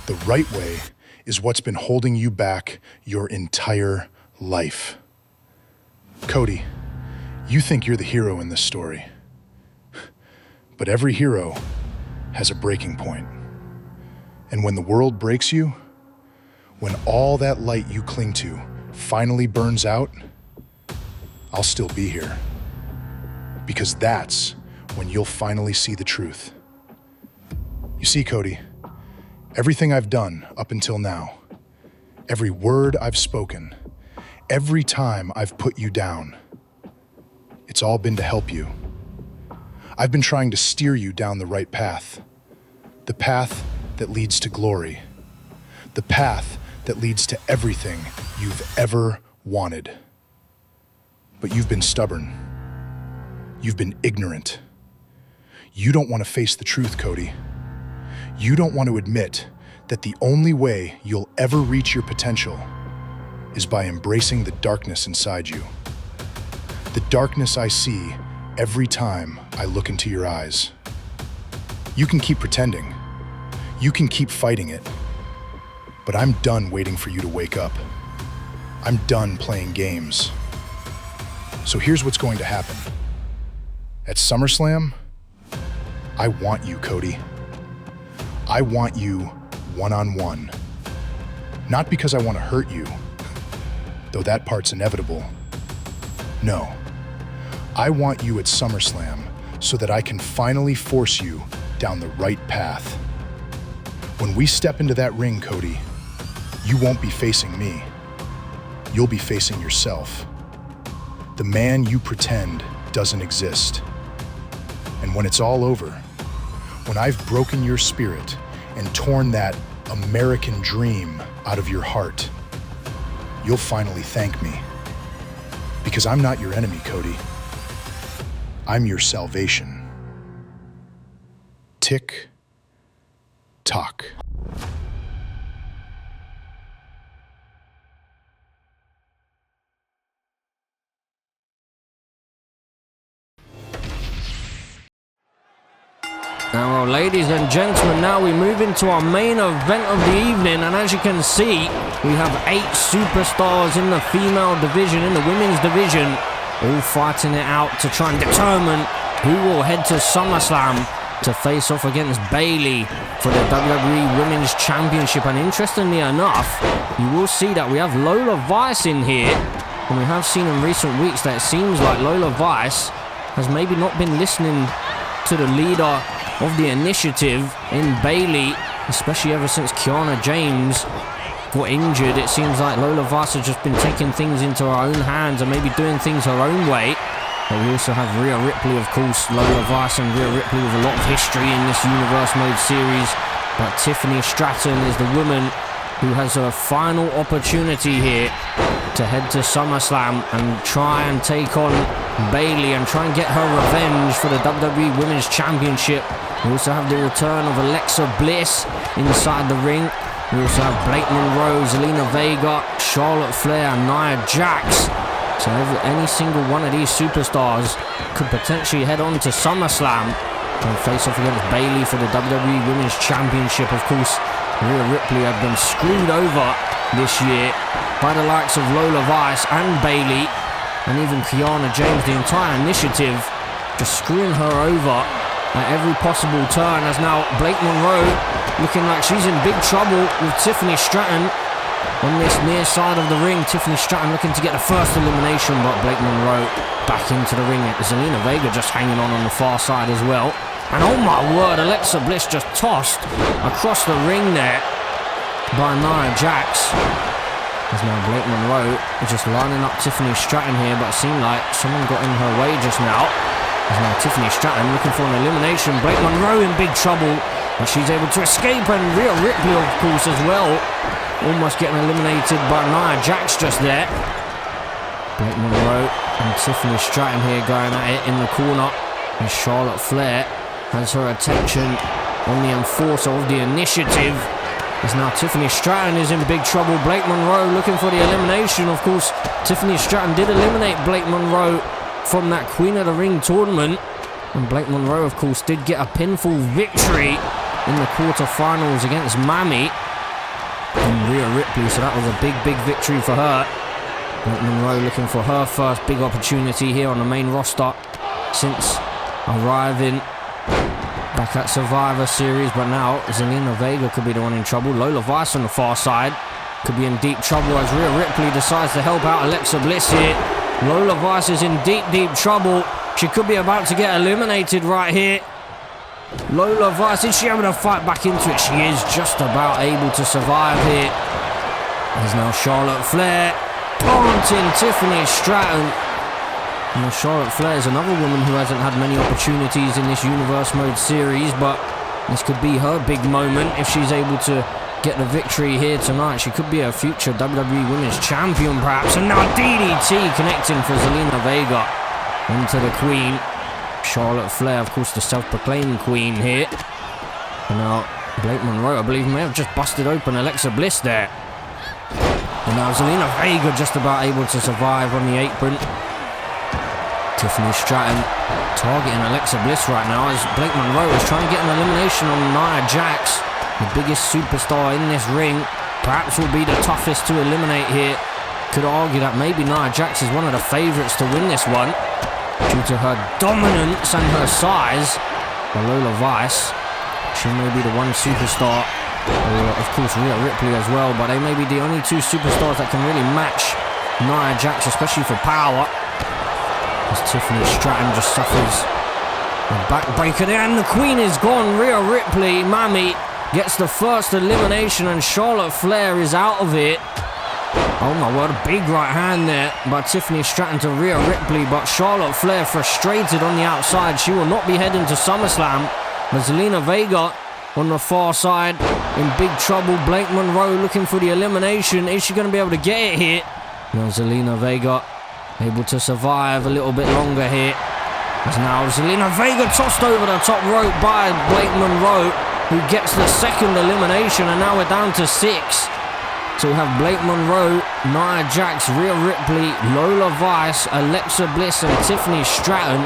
The right way is what's been holding you back your entire life. Cody, you think you're the hero in this story. But every hero has a breaking point. And when the world breaks you, when all that light you cling to finally burns out, I'll still be here. Because that's when you'll finally see the truth. You see, Cody, everything I've done up until now, every word I've spoken, every time I've put you down, it's all been to help you. I've been trying to steer you down the right path, the path that leads to glory, the path that leads to everything you've ever wanted. But you've been stubborn. You've been ignorant. You don't want to face the truth, Cody. You don't want to admit that the only way you'll ever reach your potential is by embracing the darkness inside you. The darkness I see every time I look into your eyes. You can keep pretending. You can keep fighting it. But I'm done waiting for you to wake up. I'm done playing games. So here's what's going to happen. At SummerSlam, I want you, Cody. I want you one-on-one. Not because I want to hurt you, though that part's inevitable. No, I want you at SummerSlam so that I can finally force you down the right path. When we step into that ring, Cody, you won't be facing me. You'll be facing yourself. The man you pretend doesn't exist. And when it's all over, when I've broken your spirit and torn that American dream out of your heart, you'll finally thank me. Because I'm not your enemy, Cody. I'm your salvation. tick tock. Now, well, ladies and gentlemen, now we move into our main event of the evening, and as you can see, we have 8 superstars in the female division, in the women's division, all fighting it out to try and determine who will head to SummerSlam to face off against Bayley for the WWE Women's Championship. And interestingly enough, you will see that we have Lola Vice in here, and we have seen in recent weeks that it seems like Lola Vice has maybe not been listening to the leader of the initiative in Bayley, especially ever since Kiana James got injured. It seems like Lola Vice has just been taking things into her own hands and maybe doing things her own way. But we also have Rhea Ripley, of course. Lola Vice and Rhea Ripley with a lot of history in this Universe Mode series. But Tiffany Stratton is the woman who has her final opportunity here to head to SummerSlam and try and take on Bayley and try and get her revenge for the WWE Women's Championship. We also have the return of Alexa Bliss inside the ring. We also have Blake Monroe, Zelina Vega, Charlotte Flair, and Nia Jax. So any single one of these superstars could potentially head on to SummerSlam and face off against Bayley for the WWE Women's Championship. Of course, Rhea Ripley had been screwed over this year by the likes of Lola Vice and Bayley, and even Kiana James. The entire initiative just screwing her over at every possible turn, as now Blake Monroe looking like she's in big trouble with Tiffany Stratton on this near side of the ring. Tiffany Stratton looking to get the first elimination, but Blake Monroe back into the ring. Zelina Vega just hanging on the far side as well. And oh my word, Alexa Bliss just tossed across the ring there by Nia Jax. There's now Blake Monroe just lining up Tiffany Stratton here, but it seemed like someone got in her way just now. There's now Tiffany Stratton looking for an elimination. Blake Monroe in big trouble, but she's able to escape, and Rhea Ripley, of course, as well, almost getting eliminated by Nia Jax just there. Blake Monroe and Tiffany Stratton here going at it in the corner, and Charlotte Flair has her attention on the enforcer of the initiative. As now Tiffany Stratton is in big trouble. Blake Monroe looking for the elimination. Of course, Tiffany Stratton did eliminate Blake Monroe from that Queen of the Ring tournament. And Blake Monroe, of course, did get a pinfall victory in the quarterfinals against Mammy and Rhea Ripley. So that was a big, big victory for her. Blake Monroe looking for her first big opportunity here on the main roster since arriving back at Survivor Series. But now Zelina Vega could be the one in trouble. Lola Vice on the far side could be in deep trouble as Rhea Ripley decides to help out Alexa Bliss here. Lola Vice is in deep, deep trouble. She could be about to get eliminated right here. Lola Vice, is she able to fight back into it? She is just about able to survive here. There's now Charlotte Flair taunting Tiffany Stratton. Now Charlotte Flair is another woman who hasn't had many opportunities in this Universe Mode series, but this could be her big moment if she's able to get the victory here tonight. She could be a future WWE Women's Champion perhaps. And now DDT connecting for Zelina Vega into the Queen. Charlotte Flair, of course, the self-proclaimed Queen here. And now Blake Monroe, I believe, may have just busted open Alexa Bliss there. And now Zelina Vega just about able to survive on the apron. Tiffany Stratton targeting Alexa Bliss right now as Blake Monroe is trying to get an elimination on Nia Jax, the biggest superstar in this ring. Perhaps will be the toughest to eliminate here. Could argue that maybe Nia Jax is one of the favourites to win this one due to her dominance and her size. But Lola Vice, she may be the one superstar, or of course Rhea Ripley as well, but they may be the only two superstars that can really match Nia Jax, especially for power. As Tiffany Stratton just suffers a backbreaker there, and the Queen is gone. Rhea Ripley, Mammy, gets the first elimination, and Charlotte Flair is out of it. Oh my word, a big right hand there by Tiffany Stratton to Rhea Ripley, but Charlotte Flair frustrated on the outside. She will not be heading to SummerSlam. But Zelina Vega on the far side in big trouble. Blake Monroe looking for the elimination. Is she going to be able to get it here? Now Zelina Vega able to survive a little bit longer here. As now Zelina Vega tossed over the top rope by Blake Monroe, who gets the second elimination, and now we're down to 6. So we have Blake Monroe, Nia Jax, Rhea Ripley, Lola Vice, Alexa Bliss and Tiffany Stratton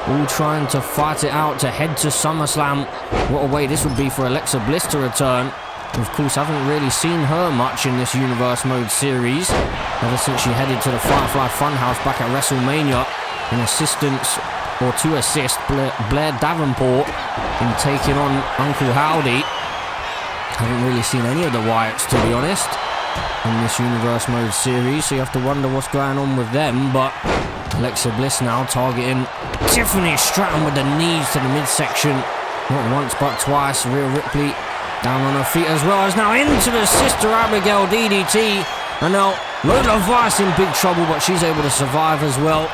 all trying to fight it out to head to SummerSlam. What a way this would be for Alexa Bliss to return. Of course, I haven't really seen her much in this Universe Mode series ever since she headed to the Firefly Funhouse back at WrestleMania in assistance, or to assist Blair Davenport in taking on Uncle Howdy. Haven't really seen any of the Wyatts, to be honest, in this Universe Mode series, so you have to wonder what's going on with them. But Alexa Bliss now targeting Tiffany Stratton with the knees to the midsection. Not once but twice. Rhea Ripley down on her feet as well, as now into the Sister Abigail DDT. And now Lola Vice in big trouble, but she's able to survive as well.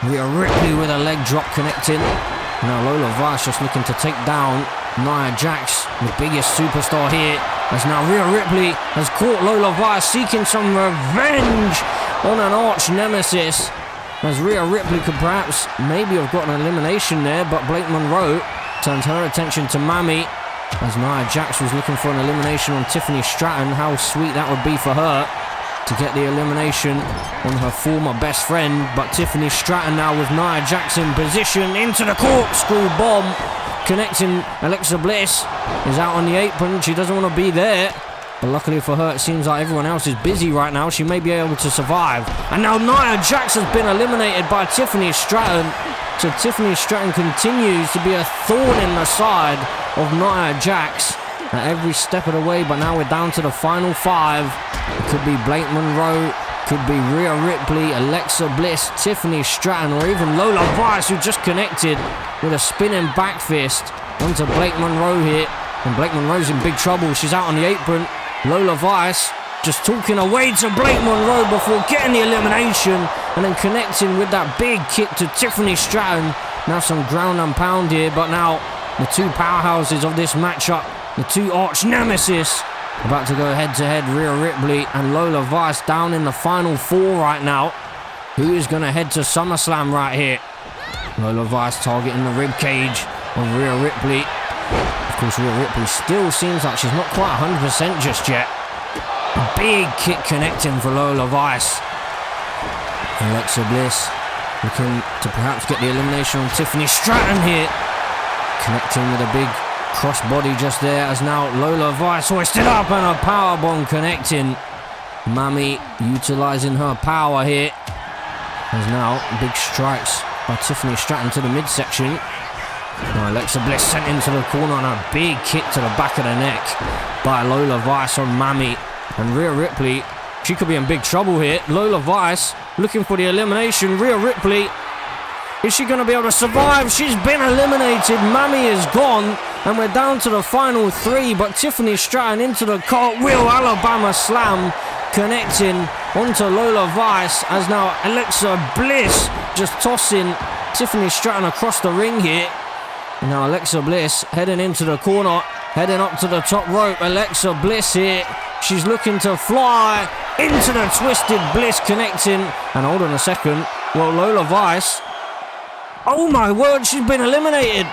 Rhea Ripley with a leg drop connecting. Now Lola Vice just looking to take down Nia Jax, the biggest superstar here, as now Rhea Ripley has caught Lola Vice seeking some revenge on an arch nemesis, as Rhea Ripley could perhaps maybe have got an elimination there, but Blake Monroe turns her attention to Mami, as Nia Jax was looking for an elimination on Tiffany Stratton. How sweet that would be for her to get the elimination on her former best friend. But Tiffany Stratton now with Nia Jax in position into the corkscrew bomb, connecting. Alexa Bliss is out on the apron. She doesn't want to be there, but luckily for her, it seems like everyone else is busy right now. She may be able to survive. And now Nia Jax has been eliminated by Tiffany Stratton. So Tiffany Stratton continues to be a thorn in the side of Nia Jax at every step of the way. But now we're down to the final 5. It could be Blake Monroe, could be Rhea Ripley, Alexa Bliss, Tiffany Stratton, or even Lola Vice, who just connected with a spinning back fist onto Blake Monroe here. And Blake Monroe's in big trouble. She's out on the apron. Lola Vice just talking away to Blake Monroe before getting the elimination, and then connecting with that big kick to Tiffany Stratton. Now some ground and pound here, but now the two powerhouses of this matchup, the two arch nemesis, about to go head-to-head. Rhea Ripley and Lola Vice down in the final 4 right now. Who is going to head to SummerSlam right here? Lola Vice targeting the ribcage of Rhea Ripley. Of course, Rhea Ripley still seems like she's not quite 100% just yet. A big kick connecting for Lola Vice. Alexa Bliss looking to perhaps get the elimination on Tiffany Stratton here. Connecting with a big crossbody just there, as now Lola Vice hoisted up and a powerbomb connecting. Mami utilising her power here. As now big strikes by Tiffany Stratton to the midsection. Now Alexa Bliss sent into the corner, and a big kick to the back of the neck by Lola Vice on Mami. And Rhea Ripley, she could be in big trouble here. Lola Vice looking for the elimination. Rhea Ripley, is she going to be able to survive? She's been eliminated. Mami is gone. And we're down to the final 3, but Tiffany Stratton into the cartwheel Alabama slam, connecting onto Lola Vice, as now Alexa Bliss just tossing Tiffany Stratton across the ring here. And now Alexa Bliss heading into the corner, heading up to the top rope. Alexa Bliss here, she's looking to fly into the twisted Bliss, connecting. And hold on a second, well, Lola Vice, oh my word, she's been eliminated.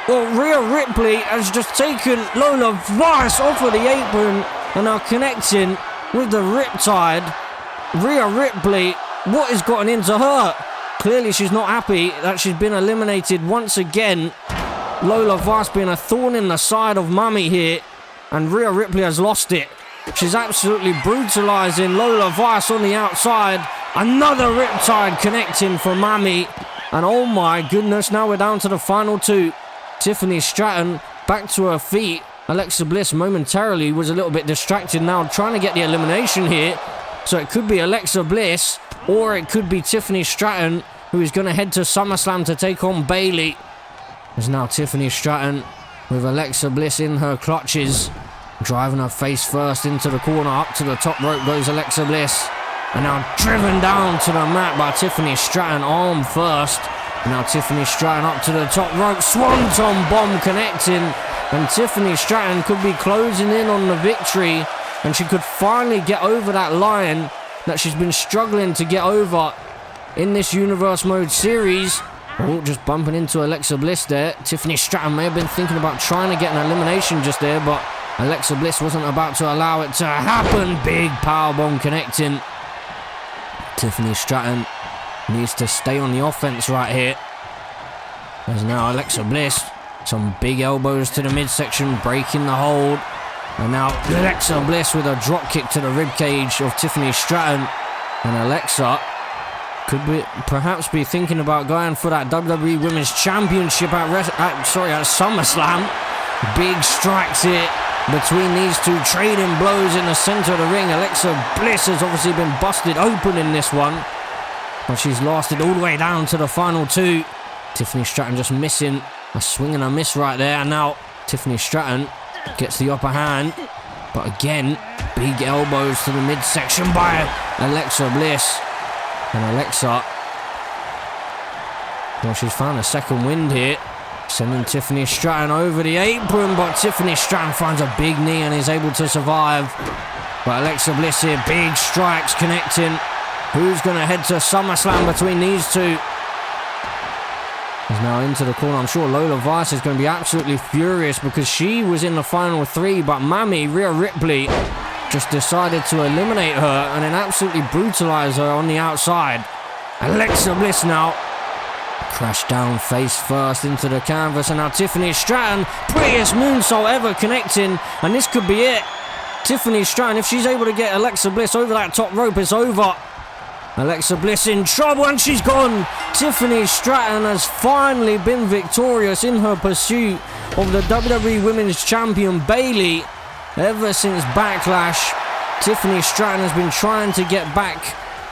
Well, Rhea Ripley has just taken Lola Vice off of the apron and are connecting with the riptide. Rhea Ripley, what has gotten into her? Clearly she's not happy that she's been eliminated once again. Lola Vice being a thorn in the side of Mami here, and Rhea Ripley has lost it. She's absolutely brutalising Lola Vice on the outside. Another riptide connecting for Mami. And oh my goodness, now we're down to the final 2. Tiffany Stratton back to her feet. Alexa Bliss momentarily was a little bit distracted now, trying to get the elimination here. So it could be Alexa Bliss, or it could be Tiffany Stratton, who is going to head to SummerSlam to take on Bayley. There's now Tiffany Stratton with Alexa Bliss in her clutches, driving her face first into the corner. Up to the top rope goes Alexa Bliss, and now driven down to the mat by Tiffany Stratton, arm first. Now Tiffany Stratton up to the top rope, swanton bomb connecting, and Tiffany Stratton could be closing in on the victory, and she could finally get over that line that she's been struggling to get over in this Universe Mode series. Oh, just bumping into Alexa Bliss there. Tiffany Stratton may have been thinking about trying to get an elimination just there, but Alexa Bliss wasn't about to allow it to happen. Big powerbomb connecting. Tiffany Stratton needs to stay on the offense right here. There's now Alexa Bliss. Some big elbows to the midsection, breaking the hold. And now Alexa Bliss with a drop kick to the ribcage of Tiffany Stratton. And Alexa could perhaps be thinking about going for that WWE Women's Championship at SummerSlam. Big strikes here between these two, trading blows in the center of the ring. Alexa Bliss has obviously been busted open in this one, but she's lasted all the way down to the final two. Tiffany Stratton just missing a swing and a miss right there, and now Tiffany Stratton gets the upper hand, but again, big elbows to the midsection by Alexa Bliss. And Alexa, well, she's found a second wind here, sending Tiffany Stratton over the apron, but Tiffany Stratton finds a big knee and is able to survive. But Alexa Bliss here, big strikes connecting. Who's going to head to SummerSlam between these two? He's now into the corner. I'm sure Lola Vice is going to be absolutely furious because she was in the final three, but Mammy, Rhea Ripley, just decided to eliminate her and then absolutely brutalize her on the outside. Alexa Bliss now crashed down face first into the canvas, and now Tiffany Stratton, prettiest moonsault ever connecting, and this could be it. Tiffany Stratton, if she's able to get Alexa Bliss over that top rope, it's over. Alexa Bliss in trouble, and she's gone. Tiffany Stratton has finally been victorious in her pursuit of the WWE Women's Champion Bayley. Ever since Backlash, Tiffany Stratton has been trying to get back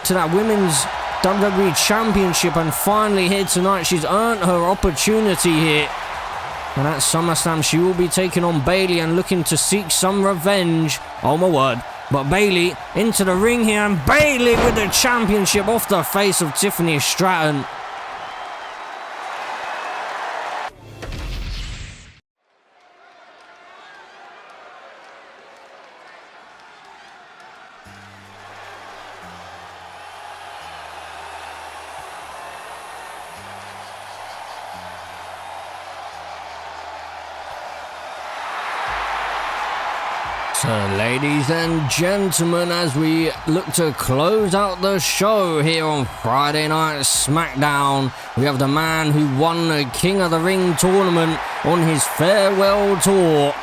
to that Women's WWE Championship, and finally here tonight she's earned her opportunity here. And at SummerSlam she will be taking on Bayley and looking to seek some revenge. Oh my word. But Bayley into the ring here, and Bayley with the championship off the face of Tiffany Stratton. So, ladies and gentlemen, as we look to close out the show here on Friday Night SmackDown, we have the man who won the King of the Ring tournament on his farewell tour.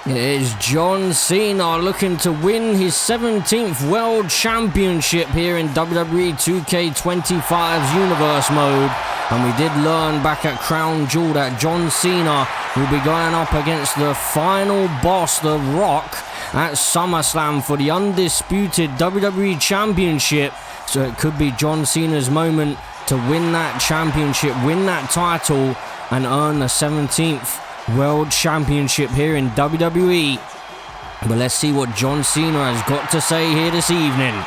It is John Cena looking to win his 17th World Championship here in WWE 2K25's Universe Mode. And we did learn back at Crown Jewel that John Cena will be going up against the final boss, The Rock, at SummerSlam for the undisputed WWE Championship. So it could be John Cena's moment to win that championship, win that title, and earn the 17th World Championship here in WWE. But let's see what John Cena has got to say here this evening.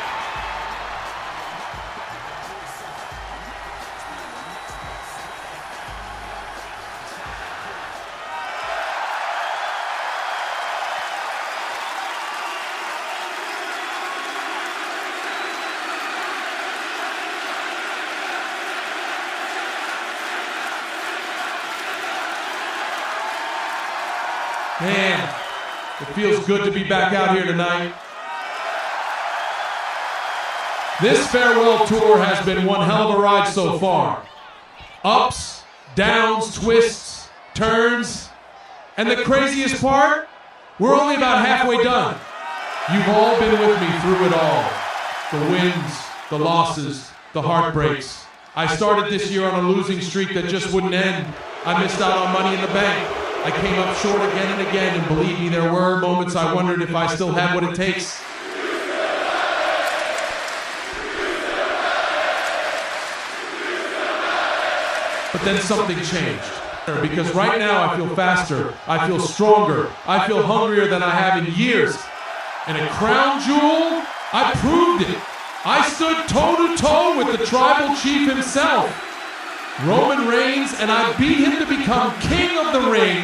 Man, it feels good to be back out here tonight. This farewell tour has been one hell of a ride so far. Ups, downs, twists, turns, and the craziest part, we're only about halfway done. You've all been with me through it all. The wins, the losses, the heartbreaks. I started this year on a losing streak that just wouldn't end. I missed out on Money in the Bank. I came up short again and again, and believe me, there were moments I wondered if I still had what it takes. But then something changed. Because right now I feel faster, I feel stronger, I feel hungrier than I have in years. And at Crown Jewel, I proved it. I stood toe-to-toe with the tribal chief himself, Roman Reigns, and I beat him to become king of the ring.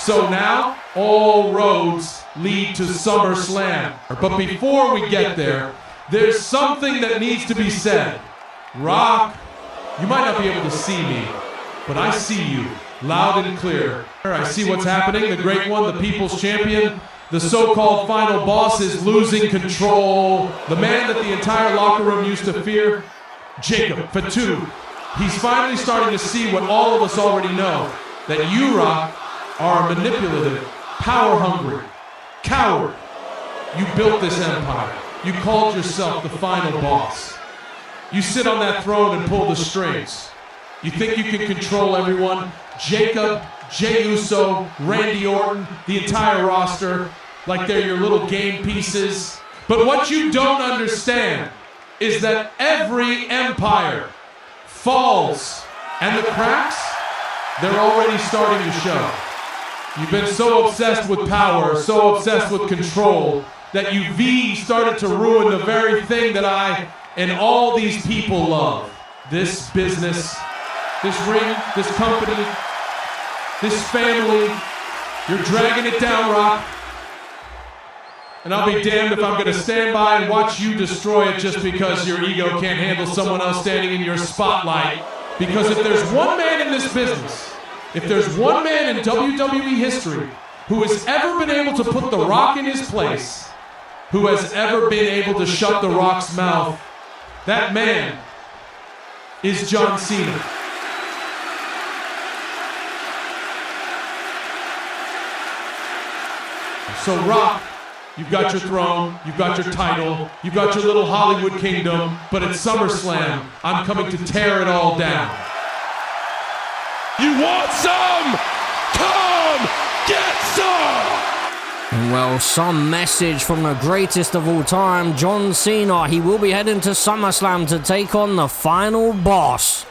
So now, all roads lead to SummerSlam. But before we get there, there's something that needs to be said. Rock, you might not be able to see me, but I see you, loud and clear. I see what's happening, the great one, the People's Champion. The so-called final boss is losing control. The man that the entire locker room used to fear, Jacob Fatu. He's finally starting to see what all of us already know, that you, Rock, are manipulative, power-hungry, coward. You built this empire. You called yourself the final boss. You sit on that throne and pull the strings. You think you can control everyone? Jacob, Jey Uso, Randy Orton, the entire roster, like they're your little game pieces. But what you don't understand is that every empire falls, and the cracks, they're already starting to show. You've been so obsessed with power, so obsessed with control, that you started to ruin the very thing that I and all these people love. This business, this ring, this company, this family. You're dragging it down, Rock. And I'll be damned if I'm going to stand by and watch you destroy it just because your ego can't handle someone else standing in your spotlight. Because if there's one man in this business, if there's one man in WWE history who has ever been able to put The Rock in his place, who has ever been able to shut The Rock's mouth, that man is John Cena. So Rock, you've got your throne, you've got your title, you've got your little Hollywood kingdom, but at SummerSlam, I'm coming to tear it all down. You want some? Come get some! Well, some message from the greatest of all time, John Cena. He will be heading to SummerSlam to take on the final boss.